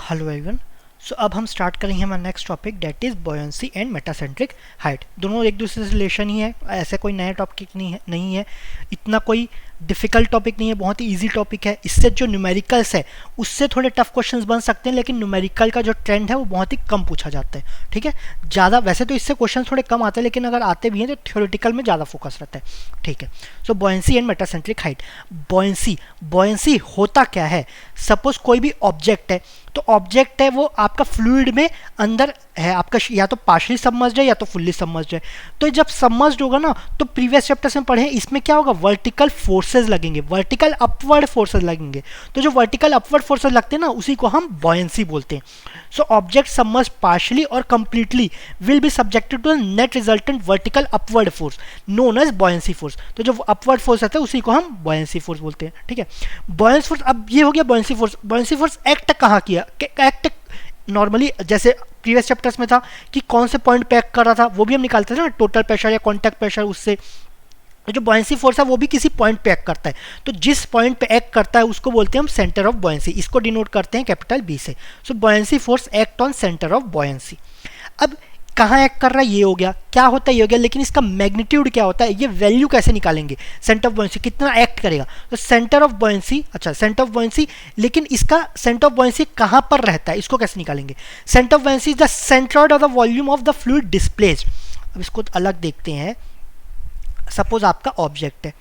Hello everyone. सो अब हम start करेंगे हमारा next topic that is buoyancy and metacentric height. दोनों एक दूसरे से रिलेशन ही है, ऐसा कोई नया टॉपिक नहीं है, इतना कोई डिफ़िकल्ट टॉपिक नहीं है, बहुत ही इजी टॉपिक है। इससे जो न्यूमेरिकल्स है उससे थोड़े टफ क्वेश्चंस बन सकते हैं, लेकिन न्यूमेरिकल का जो ट्रेंड है वो बहुत ही कम पूछा जाता है। ठीक है, ज़्यादा वैसे तो इससे क्वेश्चन थोड़े कम आते हैं, लेकिन अगर आते भी हैं तो थ्योरेटिकल में ज़्यादा फोकस रहता है। ठीक है, so buoyancy and metacentric height. Buoyancy होता क्या है? सपोज कोई भी ऑब्जेक्ट है, तो ऑब्जेक्ट है वो आपका फ्लूइड में अंदर है, आपका या तो पार्शली सबमर्ज्ड है या तो फुल्ली सबमर्ज्ड है। तो जब सबमर्ज्ड होगा ना, तो प्रीवियस चैप्टर्स में पढ़े इसमें क्या होगा, वर्टिकल फोर्सेस लगेंगे, वर्टिकल अपवर्ड फोर्सेस लगेंगे। तो जो वर्टिकल अपवर्ड फोर्सेस लगते हैं ना, उसी को हम बॉयंसी बोलते हैं। सो ऑब्जेक्ट सबमर्ज्ड पार्शली और completely will be subjected to net resultant vertical upward force known as buoyancy force. तो जो अपवर्ड फोर्स रहता है उसी को हम बॉयंसी फोर्स बोलते हैं। ठीक है, बॉयंसी फोर्स, अब ये हो गया buoyancy force. Buoyancy force act कहाँ किया? एक्ट नॉर्मली जैसे प्रीवियस चैप्टर्स में था कि कौन से पॉइंट पे एक्ट कर रहा था, वो भी हम निकालते थे ना, टोटल प्रेशर या कॉन्टैक्ट प्रेशर। उससे जो बॉयंसी फोर्स है वो भी किसी पॉइंट पे एक्ट करता है। तो जिस पॉइंट पे एक्ट करता है उसको बोलते हैं हम सेंटर ऑफ बॉयंसी, इसको डिनोट करते हैं कैपिटल बी से। So buoyancy force act on centre of buoyancy. अब कहाँ एक्ट कर रहा है ये हो गया, क्या होता है ये हो गया, लेकिन इसका मैग्नीट्यूड क्या होता है, ये वैल्यू कैसे निकालेंगे? सेंटर ऑफ बॉयंसी कितना एक्ट करेगा, तो सेंटर ऑफ बॉयंसी, अच्छा सेंटर ऑफ बॉयंसी, लेकिन इसका सेंटर ऑफ बॉयंसी कहाँ पर रहता है, इसको कैसे निकालेंगे? Centre of buoyancy is the centroid of the volume of the fluid displaced. अब इसको अलग देखते हैं। सपोज आपका ऑब्जेक्ट है,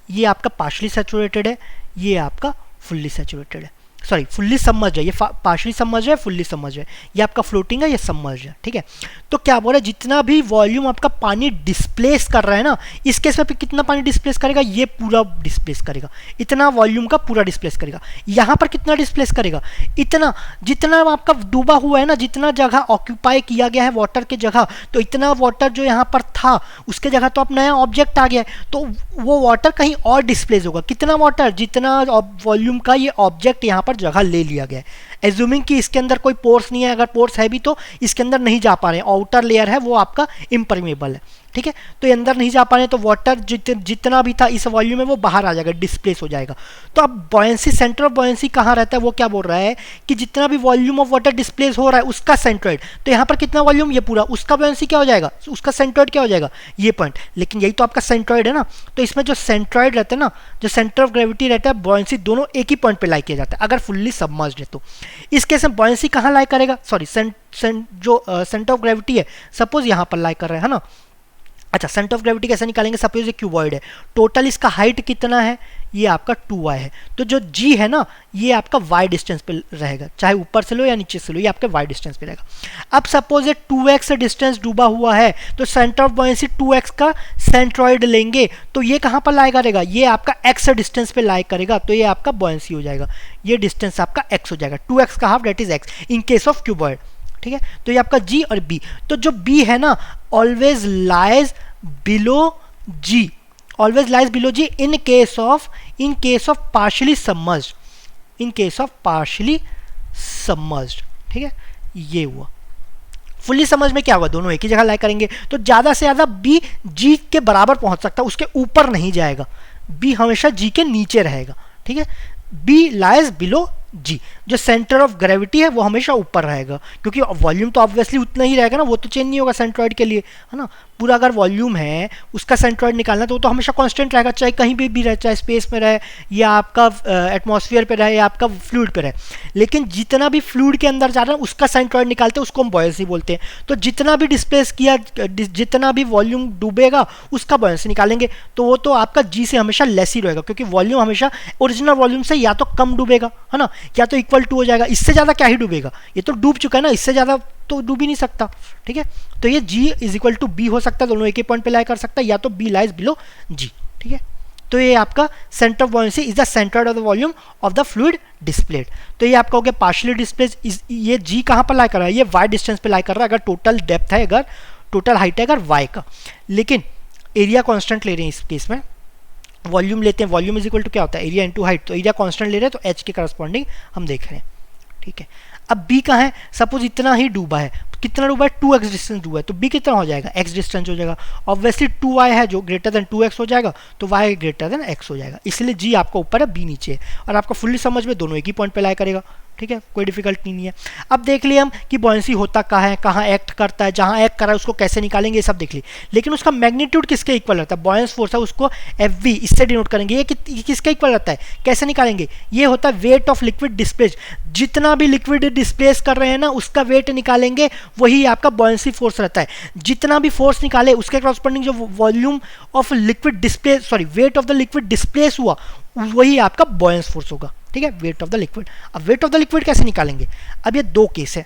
ये आपका पार्शली सैचुरेटेड है, ये आपका फुल्ली सैचुरेटेड है, सॉरी फुल्ली सबमर्ज्ड है, ये पार्शली सबमर्ज्ड है, फुल्ली सबमर्ज्ड है, ये आपका फ्लोटिंग है, ये सबमर्ज्ड है। ठीक है, तो क्या बोल रहा है, जितना भी वॉल्यूम आपका पानी डिस्प्लेस कर रहा है ना, इस केस में कितना पानी डिस्प्लेस करेगा, ये पूरा डिस्प्लेस करेगा, इतना वॉल्यूम का पूरा डिस्प्लेस करेगा। यहाँ पर कितना डिस्प्लेस करेगा, इतना, जितना आपका डूबा हुआ है ना, जितना जगह ऑक्यूपाई किया गया है वाटर के जगह, तो इतना वाटर जो यहाँ पर था उसके जगह तो अब नया ऑब्जेक्ट आ गया है, तो वो वाटर कहीं और डिस्प्लेस होगा। कितना वाटर, जितना वॉल्यूम का ये ऑब्जेक्ट यहाँ पर जगह ले लिया गया है। एज्यूमिंग कि इसके अंदर कोई पोर्स नहीं है, अगर पोर्स है भी तो इसके अंदर नहीं जा पा रहे हैं, आउटर लेयर है वो आपका इम्परमेबल है। ठीक है, तो ये अंदर नहीं जा पा रहे, तो वाटर जितना भी था इस वॉल्यूम में वो बाहर आ जाएगा, डिस्प्लेस हो जाएगा। तो अब बॉयंसी, सेंटर ऑफ बॉयंसी कहाँ रहता है, वो क्या बोल रहा है कि जितना भी वॉल्यूम ऑफ वाटर डिस्प्लेस हो रहा है उसका सेंट्रोइड, तो यहाँ पर कितना वॉल्यूम, ये पूरा, उसका बॉयंसी क्या हो जाएगा, उसका सेंट्रोइड क्या हो जाएगा, ये पॉइंट। लेकिन यही तो आपका सेंट्रोइड है ना, तो इसमें जो सेंट्रोइड रहता है ना, जो सेंटर ऑफ ग्रेविटी रहता है, बॉयंसी दोनों एक ही पॉइंट पे लाई किया जाता है अगर फुल्ली सबमर्ज्ड है। तो इस केस में बॉयंसी कहाँ लाई करेगा, सॉरी जो सेंटर ऑफ ग्रेविटी है, सपोज यहाँ पर लाई कर रहे हैं, है ना। अच्छा, सेंटर ऑफ ग्रेविटी कैसे निकालेंगे, सपोज ये क्यूबॉइड है, टोटल इसका हाइट कितना है, ये आपका 2y है, तो जो g है ना ये आपका y डिस्टेंस पे रहेगा, चाहे ऊपर से लो या नीचे से लो, ये आपके y डिस्टेंस पे रहेगा। अब सपोज ये 2x डिस्टेंस डूबा हुआ है, तो सेंटर ऑफ बॉयंसी 2x का सेंट्रॉइड लेंगे, तो ये कहाँ पर लाई करेगा, ये आपका x डिस्टेंस पे लाई करेगा, तो ये आपका बॉयंसी हो जाएगा, ये डिस्टेंस आपका x हो जाएगा, 2x का half that is x in case of cuboid. ठीक है, तो ये आपका g और b, तो जो b है ना always lies below g, always lies below g in case of partially submerged, in case of partially submerged. ठीक है, ये हुआ। फुल्ली समझ में क्या होगा, दोनों एक ही जगह लाई करेंगे, तो ज़्यादा से ज़्यादा b g के बराबर पहुंच सकता है, उसके ऊपर नहीं जाएगा, b हमेशा g के नीचे रहेगा। ठीक है, b लाइज बिलो जी, जो सेंटर ऑफ ग्रेविटी है वो हमेशा ऊपर रहेगा, क्योंकि वॉल्यूम तो ऑब्वियसली उतना ही रहेगा ना, वो तो चेंज नहीं होगा सेंट्रॉइड के लिए, है ना। पूरा अगर वॉल्यूम है उसका सेंट्रॉइड निकालना तो वो तो हमेशा कांस्टेंट रहेगा, चाहे कहीं भी रहे, चाहे स्पेस में रहे या आपका एटमॉस्फेयर पे रहे या आपका फ्लूइड पे रहे। लेकिन जितना भी फ्लूइड के अंदर जा रहा है उसका सेंट्रॉइड निकालते हैं, उसको हम बॉयंसी बोलते हैं। तो जितना भी डिस्प्लेस किया, जितना भी वॉल्यूम डूबेगा उसका बॉयंसी निकालेंगे, तो वो तो आपका जी से हमेशा लेस ही रहेगा, क्योंकि वॉल्यूम हमेशा ओरिजिनल वॉल्यूम से या तो कम डूबेगा, है ना, या तो इक्वल टू हो जाएगा, इससे ज़्यादा क्या ही डूबेगा, ये तो डूब चुका है ना, इससे ज़्यादा तो डूब ही नहीं सकता। ठीक है, तो ये g is equal to B हो सकता है, दोनों एक ही पॉइंट पे लाई कर सकता है, या तो b लाइज बिलो g। ठीक है, तो ये आपका centre of buoyancy is the centre of the volume of the fluid displayed. तो ये आपका हो गया पार्शियली डिस्प्लेस, ये g कहाँ पर लाई कर रहा है, ये y डिस्टेंस पे लाई कर रहा है, अगर टोटल डेप्थ है, अगर टोटल हाइट है अगर y का। लेकिन एरिया कॉन्स्टेंट ले रहे हैं इस केस में, वॉल्यूम लेते हैं, वॉल्यूम इज इक्वल टू क्या होता है, एरिया इंटू हाइट, तो एरिया कांस्टेंट ले रहे हैं तो h के करस्पॉन्डिंग हम देख रहे हैं। ठीक है, अब b कहाँ है, सपोज इतना ही डूबा है, कितना डूबा है, 2x डिस्टेंस डूबा है, तो b कितना हो जाएगा, x डिस्टेंस हो जाएगा, ऑब्वियसली 2y है जो ग्रेटर देन 2x हो जाएगा, तो y ग्रेटर देन x हो जाएगा, इसलिए g आपका ऊपर है, b नीचे है, और आपका फुल्ली समझ में दोनों एक ही पॉइंट पे लाई करेगा। ठीक है, कोई डिफिकल्टी नहीं है। अब देख लिए हम कि बॉयंसी होता कहाँ है, कहाँ एक्ट करता है, जहाँ एक्ट कर रहा है उसको कैसे निकालेंगे, ये सब देख लिए। लेकिन उसका मैग्नीट्यूड किसके इक्वल रहता है, बॉयंस फोर्स है उसको एफ इससे डिनोट करेंगे। ये किसके इक्वल रहता है, कैसे निकालेंगे, ये होता है वेट ऑफ लिक्विड डिस्प्लेस। जितना भी लिक्विड डिस्प्लेस कर रहे हैं ना उसका वेट निकालेंगे, वही आपका बॉयंसी फोर्स रहता है। जितना भी फोर्स निकाले उसके कॉरस्पॉन्डिंग जो volume of liquid displace, sorry wait of the liquid displace हुआ, वही आपका बॉयंस फोर्स होगा। ठीक है, वेट ऑफ द लिक्विड। अब वेट ऑफ द लिक्विड कैसे निकालेंगे, अब ये दो केस है।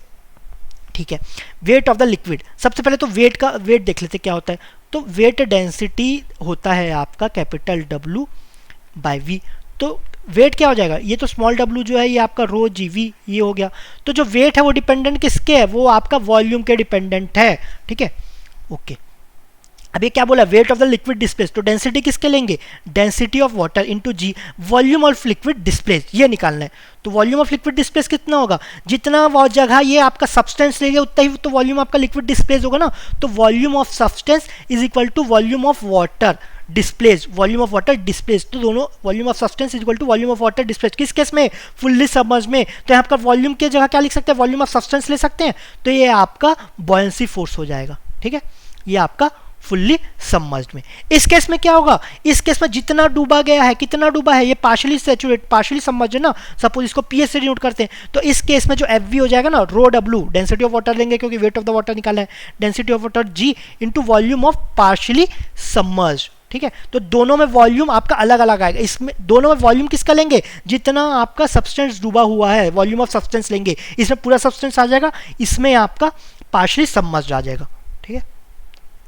ठीक है, वेट ऑफ द लिक्विड, सबसे पहले तो वेट का वेट देख लेते क्या होता है। तो वेट डेंसिटी होता है आपका कैपिटल W बाय V। तो वेट क्या हो जाएगा, ये तो स्मॉल w जो है ये आपका रो जी वी ये हो गया। तो जो वेट है वो डिपेंडेंट किसके है, वो आपका वॉल्यूम के डिपेंडेंट है। ठीक है, ओके। अब ये क्या बोला, weight of the liquid displace, तो डेंसिटी किसके लेंगे, density of water into G, volume of liquid displace, ये निकालना है। तो वॉल्यूम ऑफ लिक्विड डिस्प्लेस कितना होगा, जितना वो जगह ये आपका सब्सटेंस लेंगे उतना ही तो वॉल्यूम आपका लिक्विड डिस्प्लेस होगा ना। तो volume of substance is equal to volume of water displace, volume of water displace. तो दोनों volume of substance is equal to volume of water displace, किस केस में, फुल्ली सबमर्ज में। तो यहाँ पर वॉल्यूम की जगह क्या लिख सकते हैं, वॉल्यूम ऑफ सब्सटेंस ले सकते हैं। तो ये आपका बॉयंसी फोर्स हो जाएगा। ठीक है, ये आपका फुल्ली सबमर्ज्ड में। इस केस में क्या होगा, इस केस में जितना डूबा गया है, कितना डूबा है, ये पार्शियली सैचुरेट पार्शियली सबमर्ज्ड है ना, सपोज इसको पीएस से डिनोट करते हैं। तो इस केस में जो एफ हो जाएगा ना, rho W density of water लेंगे क्योंकि वेट ऑफ द वाटर निकाला है, density of water G into volume of partially submerged. ठीक है, तो दोनों में वॉल्यूम आपका अलग अलग आएगा। इसमें दोनों में वॉल्यूम किसका लेंगे, जितना आपका सब्सटेंस डूबा हुआ है, वॉल्यूम ऑफ सब्सटेंस लेंगे। इसमें पूरा सब्सटेंस आ जाएगा, इसमें आपका पार्शियली सबमर्ज्ड आ जाएगा। ठीक है,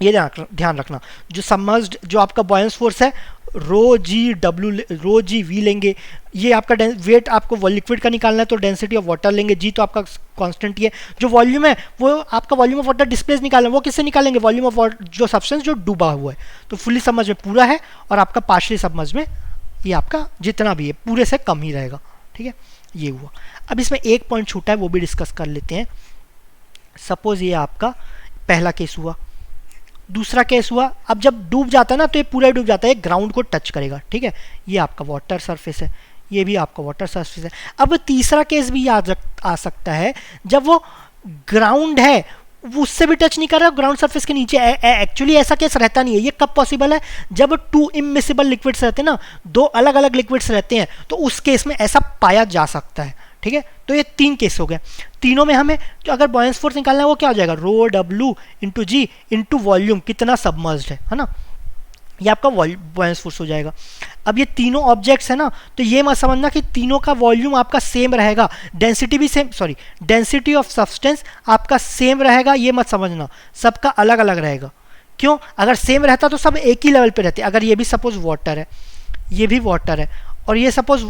ये ध्यान रखना, जो सबमर्ज्ड जो आपका बॉयंस फोर्स है रो जी वी लेंगे। ये आपका वेट आपको लिक्विड का निकालना है तो डेंसिटी ऑफ वाटर लेंगे, जी तो आपका कांस्टेंट ही है। जो वॉल्यूम है वो आपका वॉल्यूम ऑफ वाटर डिस्प्लेस निकालना है, वो किससे निकालेंगे, वॉल्यूम ऑफ वाटर जो सब्सटेंस जो डूबा हुआ है। तो फुल्ली सबमर्ज में पूरा है और आपका पार्शियली सबमर्ज में ये आपका जितना भी है पूरे से कम ही रहेगा। ठीक है, ये हुआ। अब इसमें एक पॉइंट छूटा है, वो भी डिस्कस कर लेते हैं। सपोज ये आपका पहला केस हुआ, दूसरा केस हुआ। अब जब डूब जाता है ना तो ये पूरा डूब जाता है, ग्राउंड को टच करेगा। ठीक है, ये आपका वाटर सरफेस है, ये भी आपका वाटर सरफेस है। अब तीसरा केस भी आ सकता है, जब वो ग्राउंड है उससे भी टच नहीं कर रहा, ग्राउंड सरफेस के नीचे। एक्चुअली ऐसा केस रहता नहीं है। ये कब पॉसिबल है, जब टू इमिसिबल लिक्विड्स रहते हैं ना, दो अलग अलग लिक्विड्स रहते हैं, तो उस केस में ऐसा पाया जा सकता है। ठीक है, तो ये तीन केस हो गए। तीनों में हमें जो अगर बॉयंस फोर्स निकालना है वो क्या हो जाएगा, रो डब्ल्यू इंटू जी इंटू वॉल्यूम कितना सबमर्ज्ड है ना, ये आपका बॉयंस फोर्स हो जाएगा। अब ये तीनों ऑब्जेक्ट्स है ना, तो ये मत समझना कि तीनों का वॉल्यूम आपका सेम रहेगा, डेंसिटी भी same, sorry density of substance आपका सेम रहेगा, ये मत समझना, सबका अलग अलग रहेगा। क्यों, अगर सेम रहता तो सब एक ही लेवल पे रहते। अगर ये भी सपोज वाटर है, ये भी वाटर है, और ये सपोज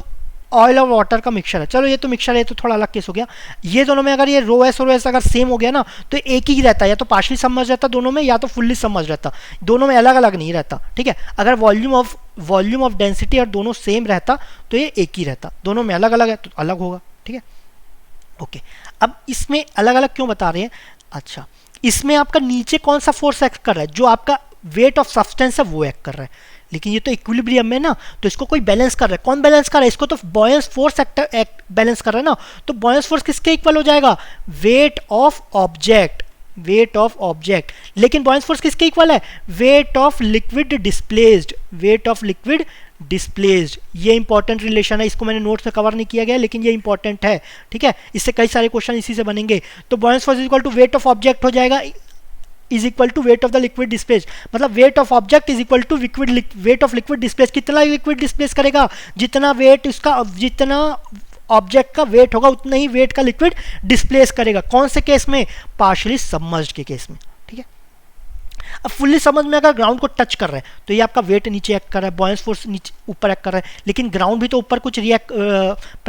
ऑयल और वाटर का मिक्सचर है, चलो ये तो मिक्सचर है तो थोड़ा अलग केस हो गया। ये दोनों में अगर ये रो एस और रो एस अगर सेम हो गया ना तो एक ही रहता, या तो पार्शियली सबमर्ज रहता दोनों में, या तो फुल्ली सबमर्ज रहता, दोनों में अलग अलग नहीं रहता। ठीक है, अगर वॉल्यूम ऑफ डेंसिटी और दोनों सेम रहता तो ये एक ही रहता, दोनों में अलग अलग है तो अलग होगा। ठीक है, ओके। अब इसमें अलग अलग क्यों बता रहे हैं, अच्छा इसमें आपका नीचे कौन सा फोर्स एक्ट कर रहा है, जो आपका वेट ऑफ सब्सटेंस है वो एक्ट कर रहा है। लेकिन ये तो इक्विलिब्रियम में ना, तो इसको कोई बैलेंस कर रहा है। कौन बैलेंस कर रहा है इसको, तो बॉयंस फोर्स बैलेंस कर रहा है ना। तो बॉयंस फोर्स किसके इक्वल हो जाएगा, wait of object, wait of object. लेकिन बॉयंस फोर्स किसके इक्वल है, weight of liquid displaced, weight of liquid displaced. ये इंपॉर्टेंट रिलेशन है, इसको मैंने नोट्स में कवर नहीं किया गया लेकिन ये इंपॉर्टेंट है। ठीक है, इससे कई सारे क्वेश्चन इसी से बनेंगे। तो buoyancy force equal to weight of object हो जाएगा, is equal to weight of the liquid displace. मतलब weight of object is equal to weight of liquid displace. कितना लिक्विड डिस्प्लेस करेगा, जितना वेट उसका, जितना ऑब्जेक्ट का वेट होगा उतना ही वेट का लिक्विड डिस्प्लेस करेगा। कौन से केस में, पार्शियली सबमर्ज्ड के केस में। ठीक है, अब फुल्ली समझ में अगर ग्राउंड को टच कर रहा है तो ये आपका वेट नीचे एक्ट कर रहा है, बॉयंस फोर्स नीचे ऊपर एक्ट कर रहा है, लेकिन ग्राउंड भी तो ऊपर कुछ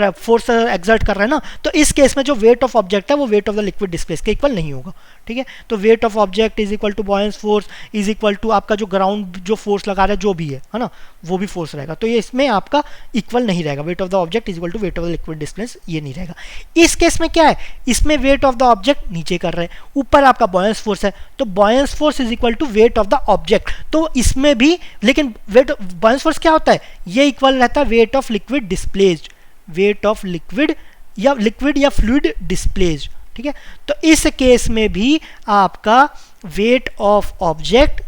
फोर्स एक्सर्ट कर रहा है ना। तो इस केस में जो वेट ऑफ ऑब्जेक्ट है वो weight of the liquid displace के इक्वल नहीं होगा। ठीक है, तो weight of object is equal to buoyancy force is equal to आपका जो ग्राउंड जो फोर्स लगा रहा है जो भी है ना, वो भी फोर्स रहेगा। तो ये इसमें आपका इक्वल नहीं रहेगा, weight of the object is equal to weight of the liquid displace, ये नहीं रहेगा। इस केस में क्या है, इसमें वेट ऑफ द ऑब्जेक्ट नीचे कर रहे हैं, ऊपर आपका बॉयंस फोर्स है, तो buoyancy force is equal to weight of the object. तो इसमें भी, लेकिन वेट बॉयंस फोर्स क्या होता है, ये इक्वल रहता है weight of liquid displaced, weight of liquid या लिक्विड या फ्लूइड डिस्प्लेस्ड, ठीक है। तो इस केस में भी आपका weight of object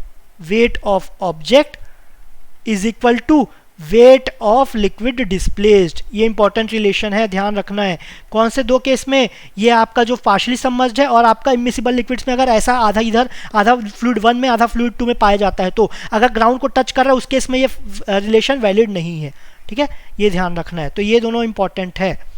is equal to weight of liquid displaced. ये इंपॉर्टेंट रिलेशन है, ध्यान रखना है। कौन से दो केस में? ये आपका जो पार्शली सबमर्ज्ड है और आपका इमिसिबल लिक्विड्स में अगर ऐसा आधा इधर आधा फ्लूइड 1 में आधा फ्लूइड 2 में पाया जाता है, तो अगर ग्राउंड को टच कर रहा है उस केस में ये रिलेशन वैलिड नहीं है, ठीक है, ये ध्यान रखना है। तो ये दोनों इंपॉर्टेंट है।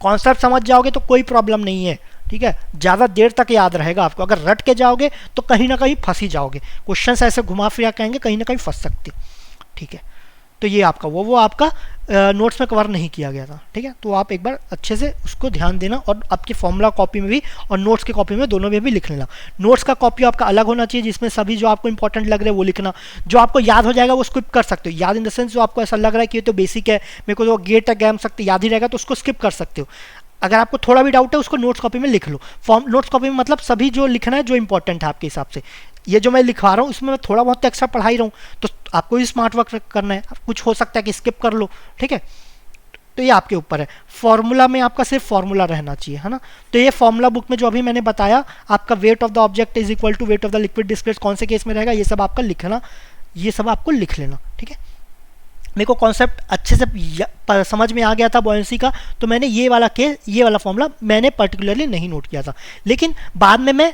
कॉन्सेप्ट समझ जाओगे तो कोई प्रॉब्लम नहीं है, ठीक है, ज़्यादा देर तक याद रहेगा आपको। अगर रट के जाओगे तो कहीं ना कहीं फंसी जाओगे, क्वेश्चंस ऐसे घुमा फिरा कहेंगे, कहीं ना कहीं फंस सकते, ठीक है। तो ये आपका वो आपका नोट्स में कवर नहीं किया गया था, ठीक है। तो आप एक बार अच्छे से उसको ध्यान देना और आपकी फॉर्मूला कॉपी में भी और नोट्स की कॉपी में, दोनों में भी लिख लेना। नोट्स का कॉपी आपका अलग होना चाहिए, जिसमें सभी जो आपको इंपॉर्टेंट लग रहे हैं वो लिखना। जो आपको याद हो जाएगा वो स्किप कर सकते हो। याद इन द सेंस जो आपको ऐसा लग रहा है कि ये तो बेसिक है, मेरे को तो गेट तक गैम सकते याद ही रहेगा, तो उसको स्किप कर सकते हो। अगर आपको थोड़ा भी डाउट है उसको नोट्स कॉपी में लिख लो। नोट्स कॉपी में मतलब सभी जो लिखना है जो इंपॉर्टेंट है आपके हिसाब से। ये जो मैं लिखवा रहा हूँ इसमें मैं थोड़ा बहुत एक्स्ट्रा पढ़ा ही रहा हूँ, तो आपको ही स्मार्ट वर्क करना है। कुछ हो सकता है कि स्किप कर लो, ठीक है। तो ये आपके ऊपर है। फॉर्मूला में आपका सिर्फ फॉर्मूला रहना चाहिए, है ना। तो ये फॉर्मूला बुक में जो अभी मैंने बताया, आपका weight of the object is equal to weight of the liquid displaced कौन से केस में रहेगा, ये सब आपका लिखना, ये सब आपको लिख लेना, ठीक है। मेरे को कॉन्सेप्ट अच्छे से समझ में आ गया था बॉयंसी का, तो मैंने ये वाला फॉर्मूला मैंने पर्टिकुलरली नहीं नोट किया था। लेकिन बाद में मैं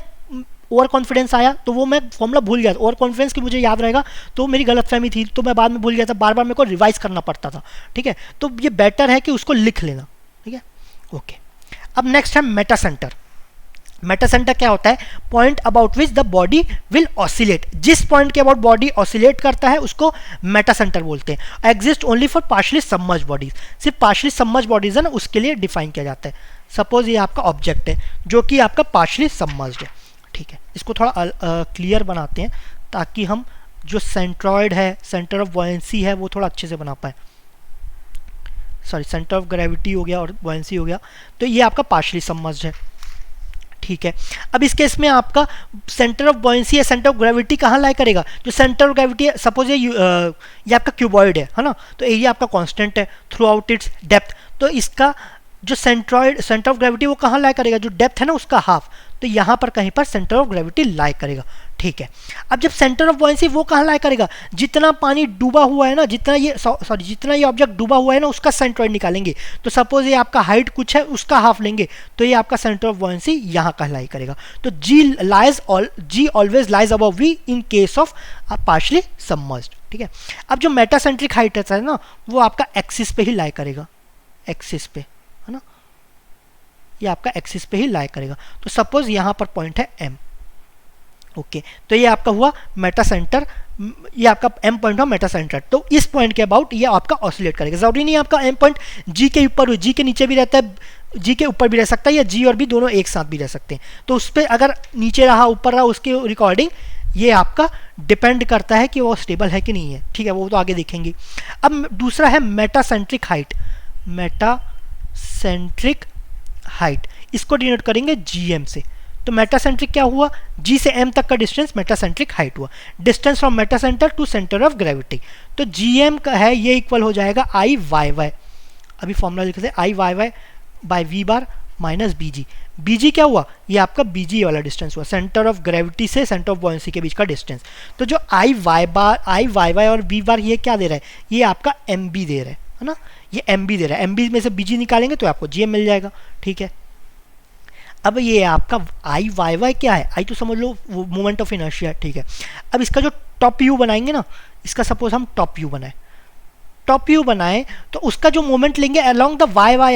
ओवर कॉन्फिडेंस आया तो वो मैं फॉर्मूला भूल गया था। ओवर कॉन्फिडेंस की मुझे याद रहेगा तो मेरी गलतफहमी थी, तो मैं बाद में भूल गया था, बार बार मेरे को रिवाइज करना पड़ता था, ठीक है। तो ये बेटर है कि उसको लिख लेना, ठीक है, ओके। अब नेक्स्ट है मेटा सेंटर। मेटा सेंटर क्या होता है? Point about which the body will oscillate. जिस पॉइंट के अबाउट बॉडी ऑसिलेट करता है उसको मेटा सेंटर बोलते हैं। Exist only for partially submerged bodies. सिर्फ पार्शली सबमर्ज्ड बॉडीज है ना, उसके लिए डिफाइन किया जाता है। सपोज ये आपका ऑब्जेक्ट है जो कि आपका पार्शली सबमर्ज्ड है, ठीक है। इसको थोड़ा क्लियर बनाते हैं ताकि हम जो सेंट्रॉइड है, सेंटर ऑफ बॉयंसी है, वो थोड़ा अच्छे से बना पाए। सॉरी, सेंटर ऑफ ग्रेविटी हो गया और बॉयंसी हो गया। तो ये आपका पार्शली सबमर्ज्ड है, ठीक है। अब इस केस में आपका सेंटर ऑफ बॉयंसी या सेंटर ऑफ ग्रेविटी कहाँ लाई करेगा? जो सेंटर ऑफ ग्रेविटी है, सपोज ये आपका क्यूबॉइड है ना, तो एरिया आपका कांस्टेंट है थ्रू आउट इट्स डेप्थ। तो इसका जो सेंटर ऑफ ग्रेविटी वो कहाँ लाई करेगा? जो डेप्थ है ना उसका हाफ, तो यहाँ पर कहीं पर सेंटर ऑफ ग्रेविटी लाई करेगा, ठीक है। अब जब सेंटर ऑफ बॉयंसी वो कहाँ लाई करेगा? जितना पानी डूबा हुआ है ना, जितना ये ऑब्जेक्ट डूबा हुआ है ना, उसका सेंट्रॉइड निकालेंगे। तो सपोज ये आपका हाइट कुछ है, उसका हाफ लेंगे, तो ये आपका सेंटर ऑफ बॉयंसी यहाँ कहलाई करेगा। तो G always lies above B in case of partially submerged, ठीक है। अब जो मेटासेंट्रिक हाइट है ना, वो आपका एक्सिस पे ही लाई करेगा, एक्सिस पे, है ना, ये आपका एक्सिस पे ही लाई करेगा। तो सपोज यहाँ पर पॉइंट है M, ओके। तो ये आपका हुआ मेटा सेंटर, ये आपका M पॉइंट हुआ मेटा सेंटर। तो इस पॉइंट के अबाउट ये आपका ऑसिलेट करेगा। जरूरी नहीं आपका M पॉइंट G के ऊपर हो, G के नीचे भी रहता है, G के ऊपर भी रह सकता है, या G और B दोनों एक साथ भी रह सकते हैं। तो उस पर अगर नीचे रहा ऊपर रहा, उसके रिकॉर्डिंग ये आपका डिपेंड करता है कि वो स्टेबल है कि नहीं है, ठीक है, वो तो आगे देखेंगे। अब दूसरा है मेटासेंट्रिक हाइट। मेटासेंट्रिक हाइट इसको डिनोट करेंगे GM से। तो मेटासेंट्रिक क्या हुआ? G से M तक का डिस्टेंस मेटासेंट्रिक हाइट हुआ। Distance from metacentre to centre of gravity, तो GM का है ये इक्वल हो जाएगा IYY। अभी फॉर्मूला लिखते हैं IYY by V bar minus BG। BG क्या हुआ? ये आपका BG वाला डिस्टेंस हुआ, सेंटर ऑफ ग्रेविटी से सेंटर ऑफ बॉयंसी के बीच का डिस्टेंस। तो जो IYY और B बार ये क्या दे रहा है? ये आपका MB दे रहा है ना, ये MB दे रहा है। MB में से BG निकालेंगे तो आपको GM मिल जाएगा, ठीक है। अब ये आपका IYY क्या है? I तो समझ लो वो मोमेंट ऑफ इनर्शिया, ठीक है। अब इसका जो टॉप व्यू बनाएंगे ना, इसका सपोज हम टॉप व्यू बनाए, तो उसका जो मोमेंट लेंगे अलोंग द YY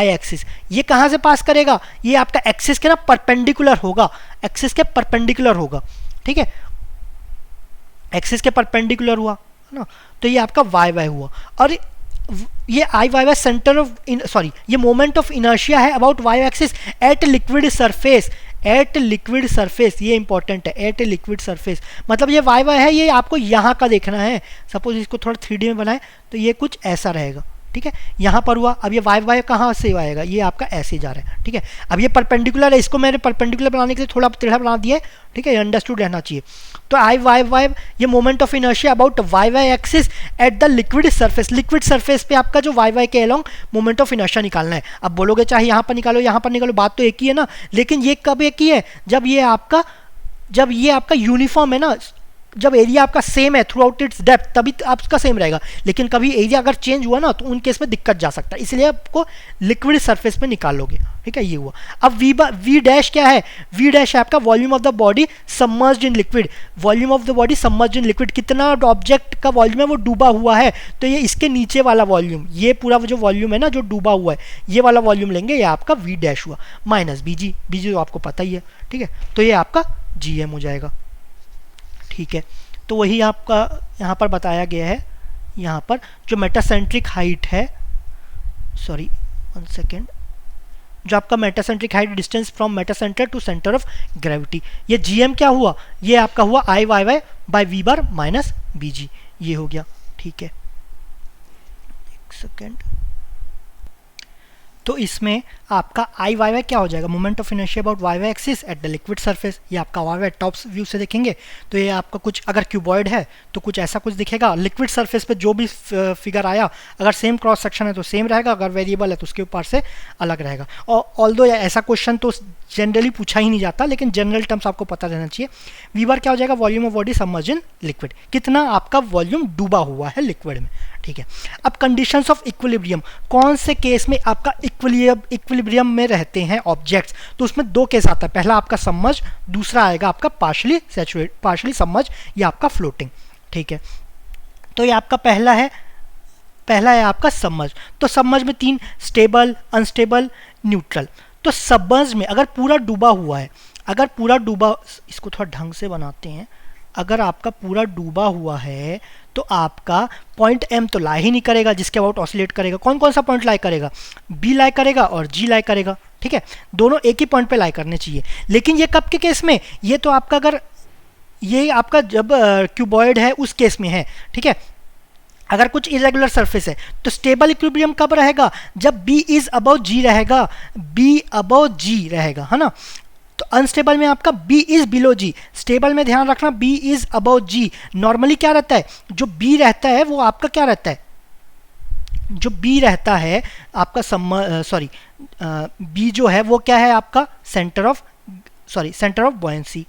एक्सिस, ये कहाँ से पास करेगा? ये आपका एक्सिस के ना परपेंडिकुलर होगा, एक्सिस के परपेंडिकुलर होगा, ठीक है, एक्सिस के परपेंडिकुलर हुआ ना, तो ये आपका YY हुआ। और ये IYY सेंटर ऑफ ये मोमेंट ऑफ इनर्शिया है about Y axis at liquid surface, ये इंपॉर्टेंट है, एट लिक्विड सरफेस। मतलब ये YY है, ये आपको यहाँ का देखना है। सपोज इसको थोड़ा 3D में बनाए तो ये कुछ ऐसा रहेगा, ठीक है, यहाँ पर हुआ। अब ये YY कहाँ से आएगा? ये आपका ऐसे जा रहा है, ठीक है। अब ये परपेंडिकुलर है, इसको मैंने परपेंडिकुलर बनाने के लिए थोड़ा टेढ़ा बना दिया है, ठीक है, अंडरस्टूड रहना चाहिए। तो आई वाई वाई ये moment of inertia about Y Y axis at the liquid surface, liquid surface पे आपका जो वाई वाई के अलोंग मोमेंट ऑफ इनर्शिया निकालना है। अब बोलोगे चाहे यहाँ पर निकालो यहाँ पर निकालो, बात तो एक ही है ना, लेकिन ये कब एक ही है, जब ये आपका यूनिफॉर्म है ना, जब एरिया आपका सेम है थ्रू आउट इट्स डेप्थ, तभी आपका सेम रहेगा। लेकिन कभी एरिया अगर चेंज हुआ ना तो उन केस में दिक्कत जा सकता है, इसलिए आपको लिक्विड सरफेस पे निकालोगे, ठीक है। ये हुआ। अब वी डैश क्या है, वी डैश है आपका volume of the body submerged in liquid, volume of the body submerged in liquid, कितना ऑब्जेक्ट का वॉल्यूम है वो डूबा हुआ है, तो ये इसके नीचे वाला वॉल्यूम, ये पूरा जो वॉल्यूम है ना जो डूबा हुआ है, ये वाला वॉल्यूम लेंगे, ये आपका वी डैश हुआ, माइनस बीजी, बीजी तो आपको पता ही है, ठीक है। तो ये आपका जी एम हो जाएगा, ठीक है। तो वही आपका यहाँ पर बताया गया है, यहाँ पर जो मेटासेंट्रिक हाइट है, सॉरी 1 सेकेंड, जो आपका metacentric height distance from metacentre to centre of gravity, ये जीएम क्या हुआ, ये आपका हुआ I Y Y by V bar minus BG, ये हो गया, ठीक है। 1 सेकेंड, तो इसमें आपका आई वाई वाई क्या हो जाएगा, moment of inertia about Y Y axis at the liquid surface, ये आपका वाई वाई टॉप व्यू से देखेंगे तो ये आपका कुछ, अगर क्यूबॉइड है तो कुछ ऐसा कुछ दिखेगा, लिक्विड सरफेस पे जो भी फिगर आया, अगर सेम क्रॉस सेक्शन है तो सेम रहेगा, अगर वेरिएबल है तो उसके ऊपर से अलग रहेगा। और ऑल्दो ऐसा क्वेश्चन तो जनरली पूछा ही नहीं जाता, लेकिन जनरल टर्म्स आपको पता रहना चाहिए। वी बार क्या हो जाएगा, volume of body submerged in liquid, कितना आपका वॉल्यूम डूबा हुआ है लिक्विड में, ठीक है। अब कंडीशंस ऑफ इक्विलिब्रियम, कौन से केस में आपका इक्विलिब्रियम में रहते हैं ऑब्जेक्ट्स, तो उसमें दो केस आता है, पहला आपका सबमर्ज, दूसरा आएगा आपका पार्शली सैचुरेट, पार्शली सबमर्ज या आपका फ्लोटिंग, ठीक है। तो ये आपका पहला है आपका सबमर्ज। तो सबमर्ज में 3, स्टेबल, अनस्टेबल, न्यूट्रल। तो सबमर्ज में अगर पूरा डूबा हुआ है, अगर पूरा डूबा, इसको थोड़ा ढंग से बनाते हैं, अगर आपका पूरा डूबा हुआ है तो आपका पॉइंट एम तो लाई ही नहीं करेगा, जिसके अबाउट ऑसिलेट करेगा। कौन कौन सा पॉइंट लाई करेगा, बी लाई करेगा और जी लाई करेगा, ठीक है, दोनों एक ही पॉइंट पे लाई करने चाहिए। लेकिन ये कब के केस में, ये तो आपका अगर ये आपका जब क्यूबॉइड है उस केस में है, ठीक है। अगर कुछ इरेगुलर सरफेस है तो स्टेबल इक्विलिब्रियम कब रहेगा, जब बी इज अबव जी रहेगा, बी अबव जी रहेगा, है ना। तो अनस्टेबल में आपका B is below G, stable में ध्यान रखना B is above G। Normally क्या रहता है, जो B रहता है वो आपका क्या रहता है, जो B रहता है आपका B जो है वो क्या है आपका सेंटर ऑफ बॉयंसी,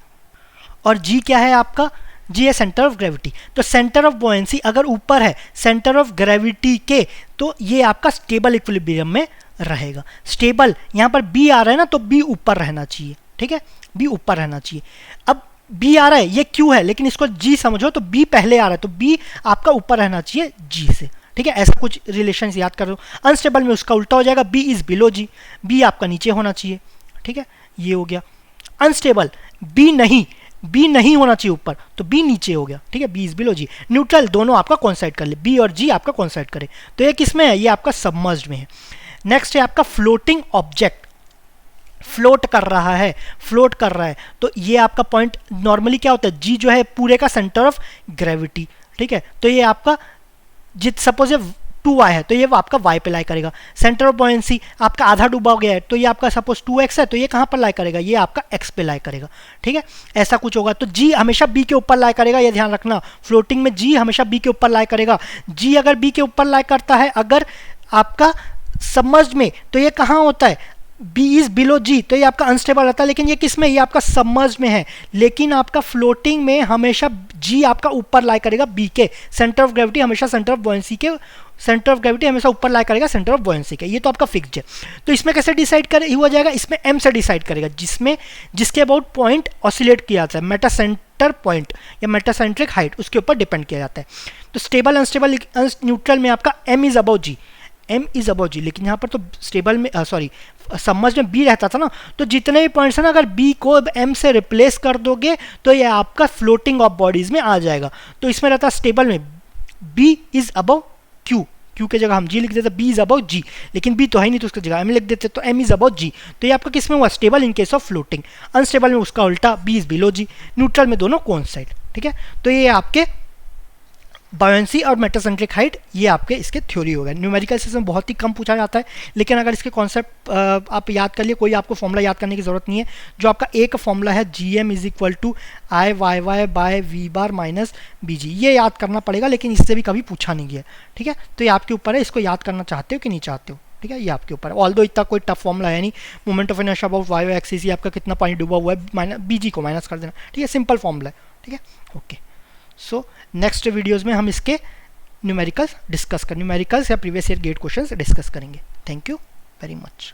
और G क्या है आपका, G है सेंटर ऑफ ग्रेविटी। तो सेंटर ऑफ बॉयंसी अगर ऊपर है सेंटर ऑफ ग्रेविटी के, तो ये आपका स्टेबल इक्विलिब्रियम में रहेगा। स्टेबल यहाँ पर B आ रहा है ना, तो B ऊपर रहना चाहिए, ठीक है, B ऊपर रहना चाहिए। अब B आ रहा है, ये Q है, लेकिन इसको G समझो, तो B पहले आ रहा है, तो B आपका ऊपर रहना चाहिए G से, ठीक है। ऐसा कुछ रिलेशन याद कर लो। अनस्टेबल में उसका उल्टा हो जाएगा, B is below G, B आपका नीचे होना चाहिए, ठीक है, ये हो गया। अनस्टेबल B नहीं होना चाहिए ऊपर, तो B नीचे हो गया, ठीक है, B is below G। Neutral दोनों आपका कॉन्साइड कर ले, B और G आपका कॉन्साइड करे, तो ये किस में है, ये आपका सबमर्ज्ड में है। नेक्स्ट है आपका फ्लोटिंग ऑब्जेक्ट, फ्लोट कर रहा है, तो ये आपका पॉइंट नॉर्मली क्या होता है, G जो है पूरे का सेंटर ऑफ ग्रेविटी, ठीक है। तो ये आपका सपोज 2y है तो ये आपका y पे लाई करेगा। सेंटर ऑफ बॉयंसी आपका आधा डूबा गया है, तो ये आपका सपोज 2x है, तो ये कहाँ पर लाई करेगा, ये आपका x पे लाई करेगा, ठीक है। ऐसा कुछ होगा, तो G हमेशा B के ऊपर लाई करेगा, ये ध्यान रखना। फ्लोटिंग में G हमेशा B के ऊपर लाई करेगा। G अगर B के ऊपर लाई करता है अगर आपका सबमर्ज्ड में, तो ये कहाँ होता है, B इज बिलो G, तो ये आपका अनस्टेबल रहता है। लेकिन ये किस में, ये आपका सबमर्ज्ड में है। लेकिन आपका फ्लोटिंग में हमेशा G आपका ऊपर लाई करेगा B के, सेंटर ऑफ ग्रेविटी हमेशा सेंटर ऑफ बॉयंसी के, सेंटर ऑफ ग्रेविटी हमेशा ऊपर लाई करेगा सेंटर ऑफ बॉयंसी के, ये तो आपका फिक्स्ड है। तो इसमें कैसे डिसाइड हुआ जाएगा, इसमें M से डिसाइड करेगा, जिसके अबाउट पॉइंट ऑसिलेट किया जाता है, मेटासेंटर पॉइंट या मेटासेंट्रिक हाइट, उसके ऊपर डिपेंड किया जाता है। तो स्टेबल, अनस्टेबल, न्यूट्रल में आपका M is above G, M is above G। लेकिन यहाँ पर तो स्टेबल में सबमर्ज में B रहता था ना, तो जितने भी पॉइंट्स हैं ना, अगर B को M से रिप्लेस कर दोगे तो ये आपका फ्लोटिंग ऑफ बॉडीज में आ जाएगा। तो इसमें रहता स्टेबल में B is above Q, Q के जगह हम G लिख देते, B इज अबव G, लेकिन B तो है नहीं तो उसकी जगह M लिख देते, तो M इज अबव G। तो ये आपका किस में हुआ, stable in case of floating. Unstable में उसका उल्टा, B is below G। Neutral में दोनों कोइंसाइड, ठीक है। तो ये आपके बायोंसी और मेटासेंट्रिक हाइट ये आपके इसके थ्योरी हो गए। न्यूमेरिकल सिस्टम बहुत ही कम पूछा जाता है, लेकिन अगर इसके कॉन्सेप्ट आप याद कर लिए, कोई आपको फॉर्मूला याद करने की ज़रूरत नहीं है। जो आपका एक फॉर्मूला है GM इज इक्वल टू IYY by V bar minus BG, ये याद करना पड़ेगा, लेकिन इससे भी कभी पूछा नहीं गया। ठीक है, तो ये आपके ऊपर है, इसको याद करना चाहते हो कि नहीं चाहते हो। ठीक है, ये आपके ऊपर है। ऑल्दो इतना कोई टफ फॉर्मूला है नहीं। Moment of inertia about y axis, आपका कितना पानी डूबा हुआ है, माइनस BG को माइनस कर देना। ठीक है, सिंपल फॉर्मूला है। ठीक है, ओके। सो नेक्स्ट वीडियोज़ में हम इसके न्यूमेरिकल्स या previous year GATE questions discuss करेंगे। Thank you very much.